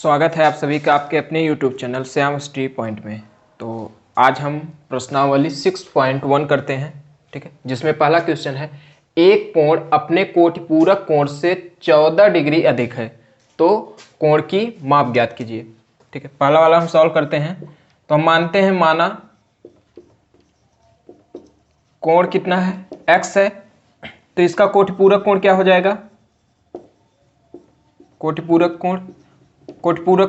स्वागत है आप सभी का आपके अपने YouTube channel Shyam study point में। तो आज हम प्रश्नावली 6.1 करते हैं, ठीक है, जिसमें पहला क्वेश्चन है एक कोण अपने कोटिपूरक कोण से 14 डिग्री अधिक है तो कोण की माप ज्ञात कीजिए। ठीक है, पहला वाला हम सॉल्व करते हैं। तो हम मानते हैं माना कोण कितना है, x है, तो इसका कोटिपूरक कोण क्या हो जाएगा, कोटिपूरक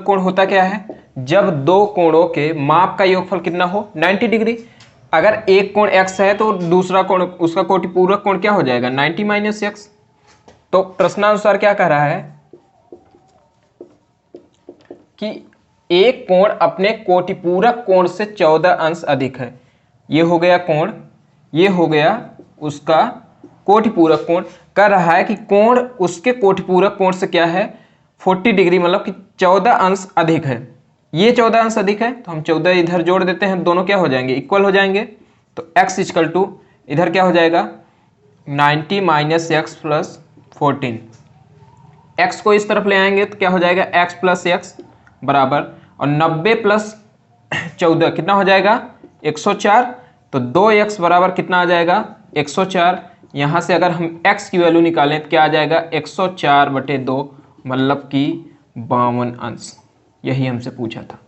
कोण होता क्या है, जब दो कोणों के माप का योगफल कितना हो 90 डिग्री। अगर एक कोण x है तो दूसरा कोण उसका कोटिपूरक कोण क्या हो जाएगा 90 माइनस x। तो प्रश्नानुसार क्या कह रहा है कि एक कोण अपने कोटिपूरक कोण से 14 अंश अधिक है। ये हो गया कोण, ये हो गया उसका कोटिपूरक कोण। कह रहा है कि कोण उसके कोटिपूरक कोण से क्या है 40 डिग्री, मतलब कि 14 अंश अधिक है। ये 14 अंश अधिक है तो हम 14 इधर जोड़ देते हैं, दोनों क्या हो जाएंगे, इक्वल हो जाएंगे। तो x इक्वल टू इधर क्या हो जाएगा 90 माइनस एक्स प्लस 14। x को इस तरफ ले आएंगे तो क्या हो जाएगा x प्लस एक्स बराबर, और 90 प्लस 14 कितना हो जाएगा 104। तो 2x बराबर कितना आ जाएगा 104। यहाँ से अगर हम x की वैल्यू निकालें तो क्या आ जाएगा 104/2, मतलब कि 52 अंश। यही हमसे पूछा था।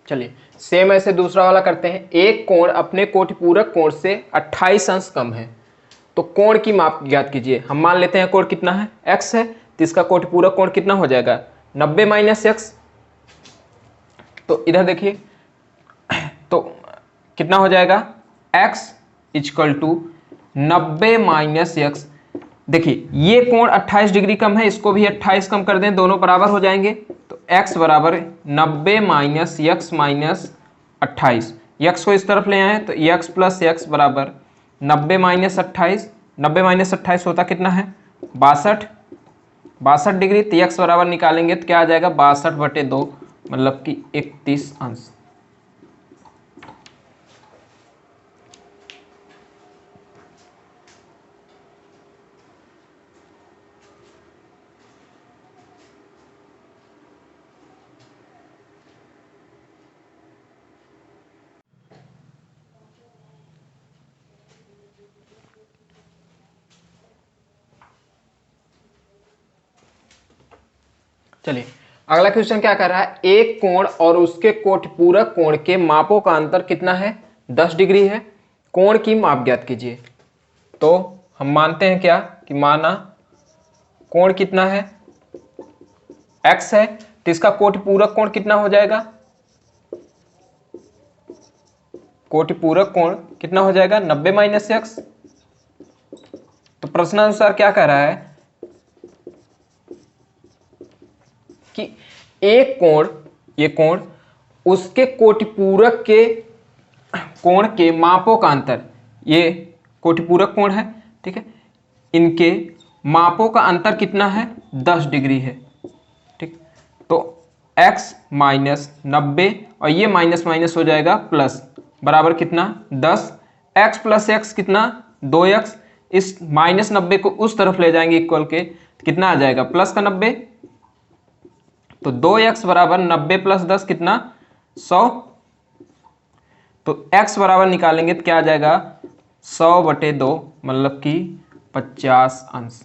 चलिए सेम ऐसे दूसरा वाला करते हैं। एक कोण अपने कोटिपूरक कोण से 28 अंश कम है तो कोण की माप ज्ञात कीजिए। हम मान लेते हैं कोण कितना है x है, तो इसका कोटिपूरक कोण कितना हो जाएगा 90 माइनस एक्स। तो इधर देखिए तो कितना हो जाएगा x equal to 90 minus x. देखिए ये कोण 28 डिग्री कम है, इसको भी 28 कम कर दें, दोनों बराबर हो जाएंगे। तो x बराबर 90 माइनस एक्स माइनस 28। x को इस तरफ ले आए तो x प्लस एक्स बराबर 90 माइनस 28। 90 माइनस 28 होता कितना है 62 डिग्री। तो x बराबर निकालेंगे तो क्या आ जाएगा 62/2, मतलब कि 31 अंश। चलिए अगला क्वेश्चन क्या कर रहा है, एक कोण और उसके कोटिपूरक कोण के मापों का अंतर कितना है 10 डिग्री है, कोण की माप ज्ञात कीजिए। तो हम मानते हैं क्या कि माना कोण कितना है x है, तो इसका कोटिपूरक कोण कितना हो जाएगा, कोटिपूरक कोण कितना हो जाएगा 90 माइनस एक्स। तो प्रश्नानुसार क्या कह रहा है कि एक कोण, ये कोण उसके कोटिपूरक के कोण के मापों का अंतर, ये कोटिपूरक कोण है, ठीक है, इनके मापों का अंतर कितना है 10 डिग्री है। ठीक, तो x माइनस 90 और ये माइनस माइनस हो जाएगा प्लस, बराबर कितना 10। x प्लस एक्स कितना 2x। इस माइनस 90 को उस तरफ ले जाएंगे इक्वल के, कितना आ जाएगा प्लस का 90। तो 2x बराबर 90 प्लस 10 कितना 100। तो x बराबर निकालेंगे तो क्या आ जाएगा 100/2, मतलब कि 50 अंश।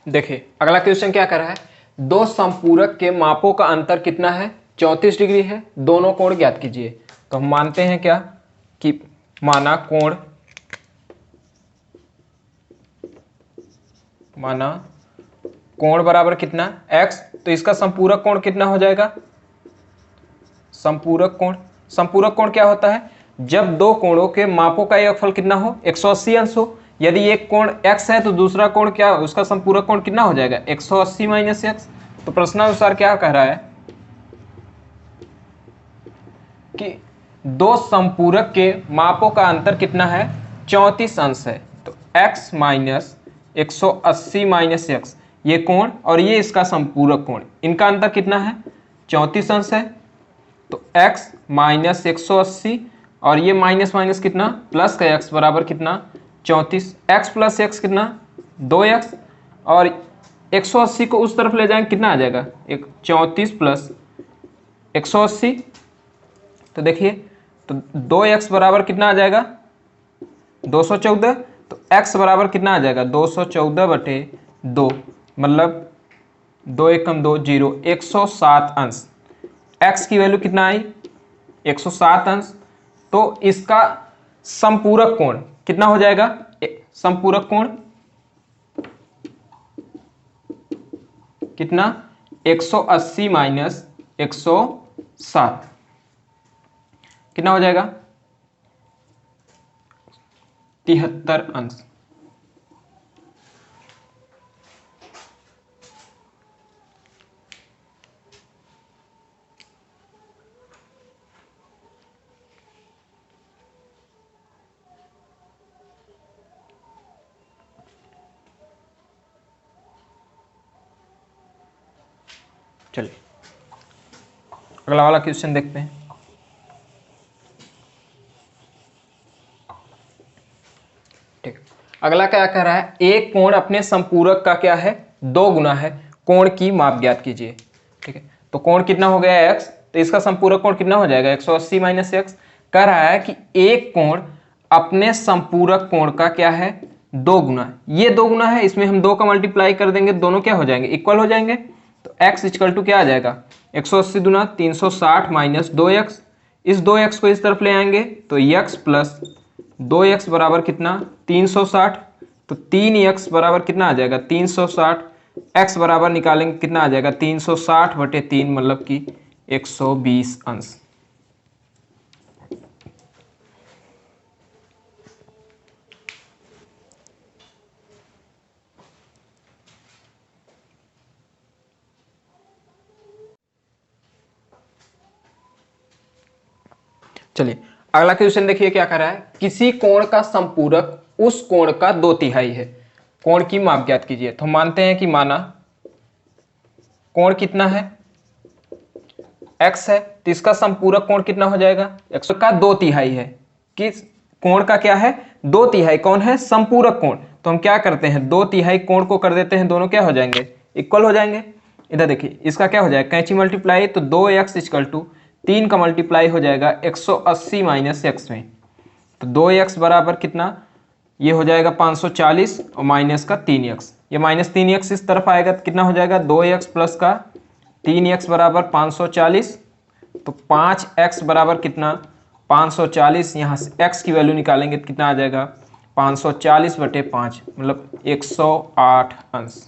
देखिए अगला क्वेश्चन क्या कर रहा है, दो समपूरक के मापों का अंतर कितना है 34 डिग्री है, दोनों कोण ज्ञात कीजिए। तो हम मानते हैं क्या कि माना कोण बराबर कितना x, तो इसका संपूरक कोण कितना हो जाएगा, संपूरक कोण क्या होता है, जब दो कोणों के मापों का योगफल कितना हो 180 अंश हो। यदि एक कोण x है तो दूसरा कोण क्या, उसका संपूरक कोण कितना हो जाएगा 180 माइनस एक्स। तो प्रश्नानुसार क्या कह रहा है कि दो संपूरक के मापों का अंतर कितना है, 34 अंश है। तो x माइनस 180 माइनस एक्स, ये कोण और ये इसका संपूरक कोण, इनका अंतर कितना है, 34 अंश है। तो x माइनस 180 और ये माइनस माइनस कितना प्लस का x बराबर कितना 34, x प्लस x कितना 2x, और 180 को उस तरफ ले जाएंगे कितना आ जाएगा, एक 34 प्लस 180। तो देखिए तो 2x बराबर कितना आ जाएगा 214। तो x बराबर कितना आ जाएगा 214 बटे 2, मतलब 2 एकम 2 0, 107 अंश। x की वैल्यू कितना आई 107 अंश। तो इसका संपूरक कोण कितना हो जाएगा, संपूरक कोण कितना 180 माइनस 107 कितना हो जाएगा 73 अंश। चलिए अगला वाला क्वेश्चन देखते हैं। ठीक, अगला क्या कह रहा है, एक कोण अपने संपूरक का क्या है 2 गुना है, कोण की माप ज्ञात कीजिए। ठीक है, तो कोण कितना हो गया x, तो इसका संपूरक कोण कितना हो जाएगा 180 माइनस एक्स। कह रहा है कि एक कोण अपने संपूरक कोण का क्या है 2 गुना, ये 2 गुना है, इसमें हम 2 का मल्टीप्लाई कर देंगे, दोनों क्या हो जाएंगे इक्वल हो जाएंगे। तो x इक्वल टू क्या आ जाएगा 180 दुना 360 माइनस 2x, इस 2x को इस तरफ ले आएंगे तो x प्लस 2x बराबर कितना 360। तो 3x बराबर कितना आ जाएगा 360, x बराबर निकालेंगे कितना आ जाएगा 360 बटे 3, मतलब कि 120 अंश। चलिए अगला क्वेश्चन देखिए क्या कर रहा है, किसी कोण का संपूरक उस कोण का 2/3 है, कोण की माप ज्ञात कीजिए। तो मानते हैं कि माना कोण कितना है x है, तो इसका संपूरक कोण कितना हो जाएगा x का 2/3 है। किस कोण का क्या है 2/3 कौन है संपूरक कोण। तो हम क्या करते हैं 2/3 कोण को कर देते हैं, दोनों क्या हो जाएंगे इक्वल हो जाएंगे। इधर देखिए इसका क्या हो जाएगा कैंची मल्टीप्लाई, तो 2x इक्वल टू 3 का मल्टीप्लाई हो जाएगा 180 माइनस एक्स में। तो 2x बराबर कितना, ये हो जाएगा 540 और माइनस का 3x, ये माइनस 3x इस तरफ आएगा तो कितना हो जाएगा 2x प्लस का 3x बराबर 540। तो 5x बराबर कितना 540, यहाँ से x की वैल्यू निकालेंगे तो कितना आ जाएगा 540 बटे 5, मतलब 108 अंश।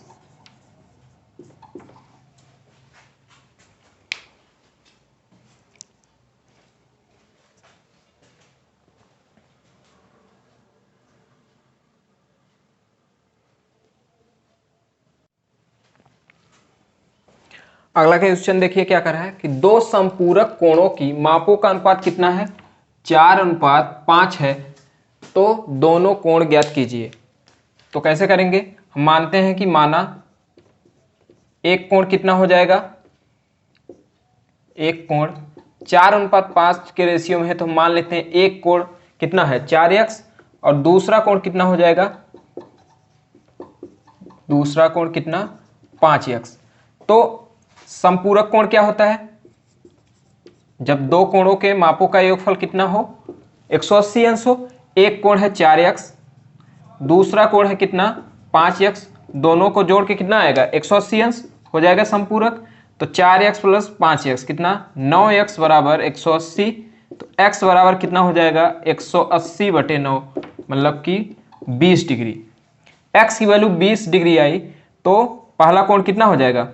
अगला क्वेश्चन देखिए क्या कर रहा है कि दो संपूरक कोणों की मापों का अनुपात कितना है 4:5 है, तो दोनों कोण ज्ञात कीजिए। तो कैसे करेंगे, हम मानते हैं कि माना एक कोण कितना हो जाएगा, एक कोण 4:5 के रेशियो में है, तो हम मान लेते हैं एक कोण कितना है 4x और दूसरा कोण कितना हो जाएगा, दूसरा कोण कितना 5x। तो संपूरक कोण क्या होता है, जब दो कोणों के मापों का योगफल कितना हो 180 अंश हो। एक कोण है 4x, दूसरा कोण है कितना 5x, दोनों को जोड़ के कितना आएगा 180 अंश हो जाएगा संपूरक। तो 4x प्लस 5x कितना 9x बराबर 180। तो x बराबर कितना हो जाएगा 180 बटे 9, मतलब कि 20 डिग्री। x की वैल्यू 20 डिग्री आई तो पहला कोण कितना हो जाएगा,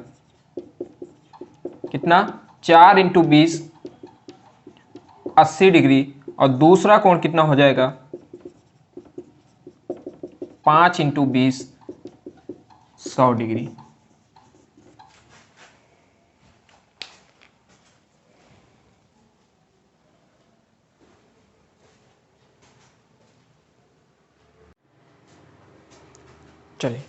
कितना 4 इंटू 20 80 डिग्री, और दूसरा कोण कितना हो जाएगा 5 इंटू 20 100 डिग्री। चलिए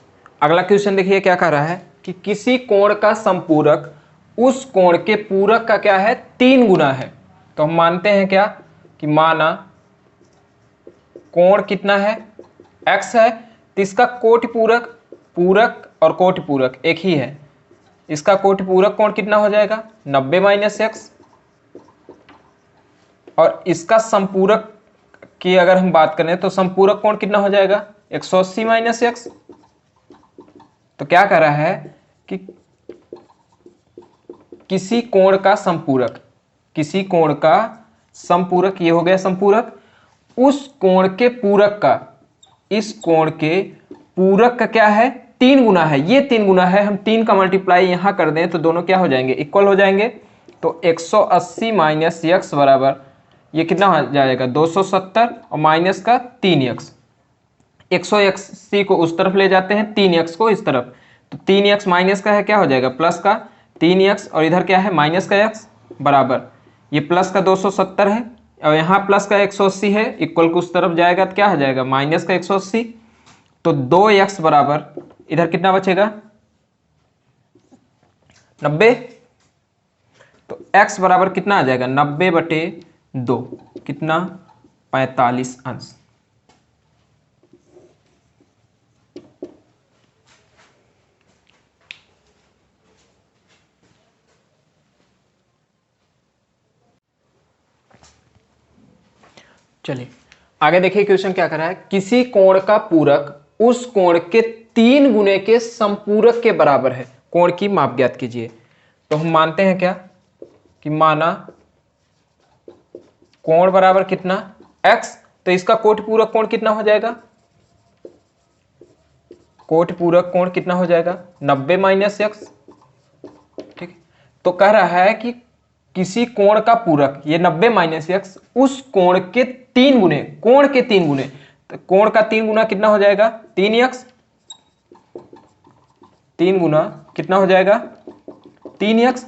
अगला क्वेश्चन देखिए क्या कह रहा है कि किसी कोण का समपूरक उस कोण के पूरक का क्या है 3 गुना है। तो हम मानते हैं क्या कि माना कोण कितना है x है, तो इसका कोटि पूरक पूरक और कोटि पूरक एक ही है। इसका कोटि पूरक कोण कितना हो जाएगा 90 माइनस एक्स, और इसका संपूरक की अगर हम बात करें तो संपूरक कोण कितना हो जाएगा 180 माइनस एक्स। तो क्या कह रहा है कि किसी कोण का संपूरक, किसी कोण का संपूरक, ये हो गया संपूरक, उस कोण के पूरक का इस कोण के पूरक का क्या है 3 गुना है। ये 3 गुना है, हम 3 का मल्टीप्लाई यहां कर दें तो दोनों क्या हो जाएंगे इक्वल हो जाएंगे। तो 180 माइनस एक्स बराबर ये कितना हो जाएगा 270 और माइनस का 3x। 180 को उस तरफ ले जाते हैं 3x को इस तरफ, तो 3x माइनस का है क्या हो जाएगा प्लस का 3x, और इधर क्या है माइनस का x बराबर ये प्लस का 270 है और यहाँ प्लस का 180 है, इक्वल को उस तरफ जाएगा तो क्या हो जाएगा माइनस का 180। तो 2x बराबर इधर कितना बचेगा 90। तो x बराबर कितना आ जाएगा 90/2 कितना 45 अंश। चलिए आगे देखिए क्वेश्चन क्या कर रहा है, किसी कोण का पूरक उस कोण के 3 गुने के संपूरक के बराबर है। कोण की माप ज्ञात कीजिए। तो हम मानते हैं क्या कि माना कोण बराबर कितना x, तो इसका कोटि पूरक कोण कितना हो जाएगा, कोटि पूरक कोण कितना हो जाएगा 90 माइनस एक्स। ठीक है, तो कह रहा है कि किसी कोण का पूरक ये 90 माइनस एक्स उस कोण के 3 गुने, कोण के 3 गुने, तो कोण का 3 गुना कितना हो जाएगा 3x, 3 गुना कितना हो जाएगा 3x।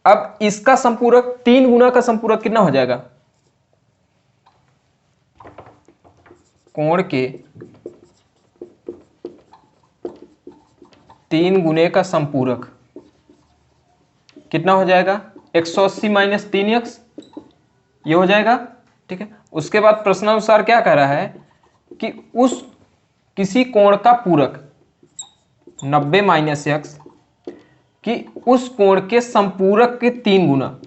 अब इसका संपूरक 3 गुना का संपूरक कितना हो जाएगा, कोण के 3 गुने का संपूरक कितना हो जाएगा 180 माइनस 3x, ये हो जाएगा। ठीक है, उसके बाद प्रश्नानुसार क्या कह रहा है कि उस किसी कोण का पूरक 90 माइनस एक्स कि उस कोण के संपूरक के 3 गुना,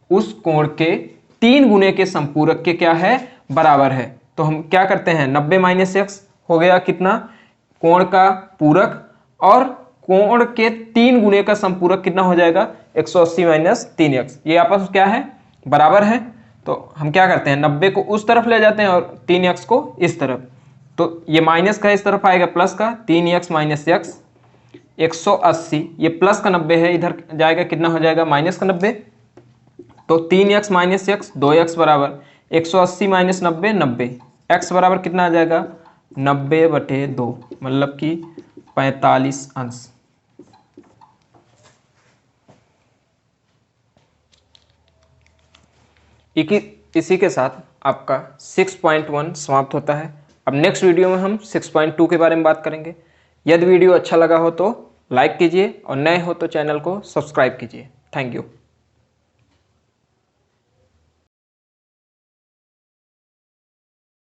उस कोण के 3 गुने के संपूरक के क्या है बराबर है। तो हम क्या करते हैं 90 माइनस एक्स हो गया कितना कोण का पूरक, और कोण के 3 गुने का संपूरक कितना हो जाएगा 180 माइनस 3x, ये आपस में क्या है बराबर है। तो हम क्या करते हैं 90 को उस तरफ ले जाते हैं और 3x को इस तरफ, तो ये माइनस का इस तरफ आएगा प्लस का 3x माइनस x 180, ये प्लस का 90 है इधर जाएगा कितना हो जाएगा माइनस का 90। तो 3x माइनस x 2x बराबर 180 माइनस 90 90, x बराबर कितना आ जाएगा 90/2 मतलब कि 45 अंश। इसी के साथ आपका 6.1 समाप्त होता है। अब नेक्स्ट वीडियो में हम 6.2 के बारे में बात करेंगे। यदि वीडियो अच्छा लगा हो तो लाइक कीजिए और नए हो तो चैनल को सब्सक्राइब कीजिए। Thank you.